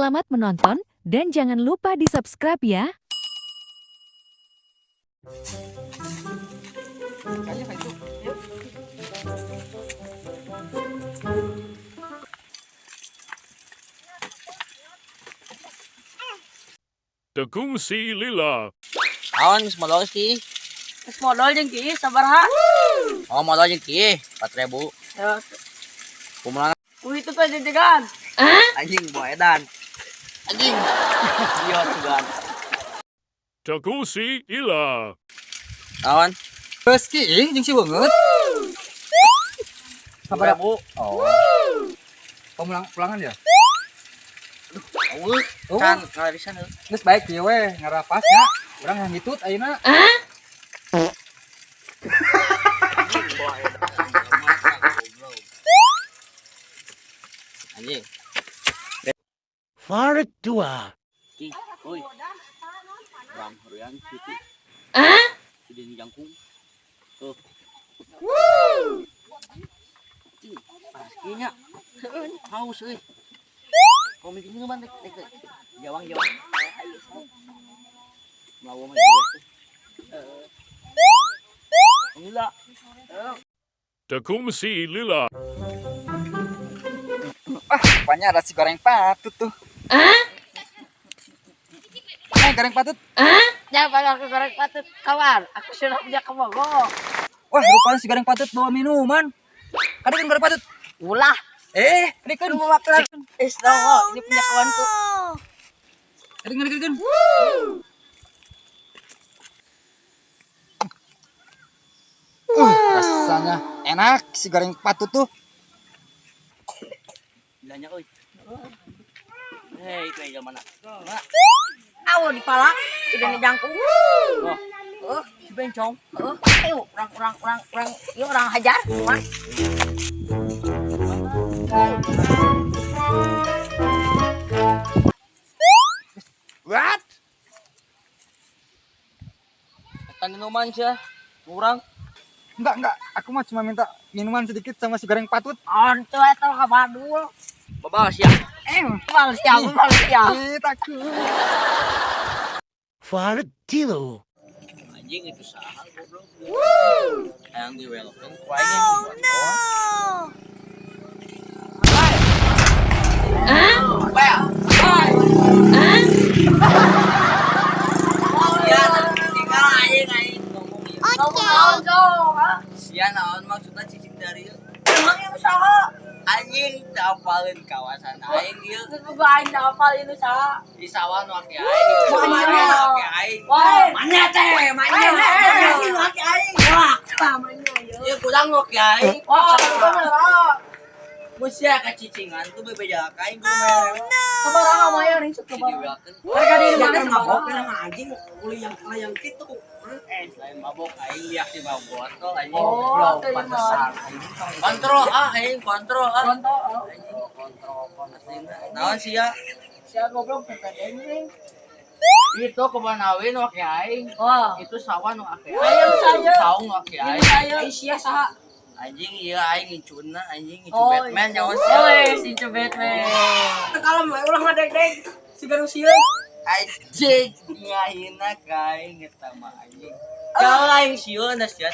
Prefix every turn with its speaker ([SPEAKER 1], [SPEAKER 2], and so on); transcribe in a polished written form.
[SPEAKER 1] Selamat menonton dan jangan lupa di-subscribe ya.
[SPEAKER 2] Tekung si Lila.
[SPEAKER 3] Awan geus modal ki.
[SPEAKER 4] Geus modal jeung kieu sabaraha?
[SPEAKER 3] Oh modal jeung ki 4.000.
[SPEAKER 4] Ya,
[SPEAKER 3] Kumaha
[SPEAKER 4] ku itu teh jejegan.
[SPEAKER 3] anjing bae edan. Anjing. Iya tugan.
[SPEAKER 2] Tekung si Ila.
[SPEAKER 3] Awan
[SPEAKER 5] Geus ki jeung si beungeut.
[SPEAKER 3] sabaraha bu?
[SPEAKER 5] Oh. Pulangan ya?
[SPEAKER 3] Eueuh kan ngarisan heuh.
[SPEAKER 5] Geus baik ieu we ngarapasnya. Urang yang ngitut ayeuna.
[SPEAKER 3] Anjing.
[SPEAKER 2] Farid tua.
[SPEAKER 3] Ki, oi. Bang heureang kitu. Di jangkung. Tuh. Pastinya. Haus euy. Komik ini mah dek. Jawang. Mau mah juga tuh. Lila.
[SPEAKER 2] Tekung si Lila.
[SPEAKER 5] Rupanya ada si goreng patut tuh. Goreng patut.
[SPEAKER 4] Jangan aku goreng patut kawan. Aku sudah punya kemogo.
[SPEAKER 5] Wah, rupanya si goreng patut bawa minuman. Kadang goreng patut.
[SPEAKER 4] Ulah.
[SPEAKER 5] Ini kan
[SPEAKER 4] Mau makan. Ini punya kawanku.
[SPEAKER 5] kadang. Rasanya enak si goreng patut tuh.
[SPEAKER 3] Bilanya euy. Hei, itu yang mana?
[SPEAKER 4] Awo di pala, sudah ngejangkung.
[SPEAKER 3] Si bencong.
[SPEAKER 4] Ayo, orang, yuk orang hajar, cuman.
[SPEAKER 5] What?
[SPEAKER 3] Kan minuman sih, kurang.
[SPEAKER 5] Enggak. Aku mah cuma minta minuman sedikit sama si goreng patut.
[SPEAKER 4] Onto itu kabadul.
[SPEAKER 3] Bawa siang.
[SPEAKER 4] Balas siang.
[SPEAKER 5] Takut.
[SPEAKER 2] Farid Tilo.
[SPEAKER 3] Anjing itu saha goblok. Yang diwelokeun ku aing. Apa ya? Ya, tinggal aing ngomong ieu. Sia naon maksudna cicing dari ieu?
[SPEAKER 4] Emang yang usaha.
[SPEAKER 3] Anjing tapalin kawasan aing ieu.
[SPEAKER 4] Juga aing hafal ini usaha.
[SPEAKER 3] Di sawah nu aki aing.
[SPEAKER 4] Mana?
[SPEAKER 3] Aki aing.
[SPEAKER 4] Woi,
[SPEAKER 3] Mana teh? Mana?
[SPEAKER 4] Ini laki aing. Wah, namanya yuk.
[SPEAKER 3] Ieu kurang nu aki aing.
[SPEAKER 4] Wah, bener.
[SPEAKER 3] Musia kacicingan tuh bebeja kain tuh merah.
[SPEAKER 4] Sabaraha maya ring suka
[SPEAKER 3] Jadi
[SPEAKER 4] banget.
[SPEAKER 3] welken.
[SPEAKER 4] Harga diri makan
[SPEAKER 3] mabok
[SPEAKER 4] sabaraha.
[SPEAKER 3] anjing uli yang kitu. Selain mabok aing liak di mabok botol anjing.
[SPEAKER 4] Oh,
[SPEAKER 3] Bro,
[SPEAKER 4] terima.
[SPEAKER 3] pantesan. Kontrol aing kontrol
[SPEAKER 4] Contoh,
[SPEAKER 3] Anjing kontrol aslinya. Naon sih ya?
[SPEAKER 4] sia goblok PPDN ring.
[SPEAKER 3] Itu kebanawin wake aing.
[SPEAKER 4] Wah,
[SPEAKER 3] Itu sawah nu ake
[SPEAKER 4] Ayo, saya.
[SPEAKER 3] Saung wake
[SPEAKER 4] ini
[SPEAKER 3] aing.
[SPEAKER 4] saya sia saha?
[SPEAKER 3] Anjing iya aing ngicuna anjing ngicu
[SPEAKER 4] Oh,
[SPEAKER 3] Batman nyawa sih.
[SPEAKER 4] Oe, si Batman. Kalem we ulah ngadeg-deg. Si garung sieun.
[SPEAKER 3] Anjing ngahina kain eta mah anjing. Kalau aing sieun da sia.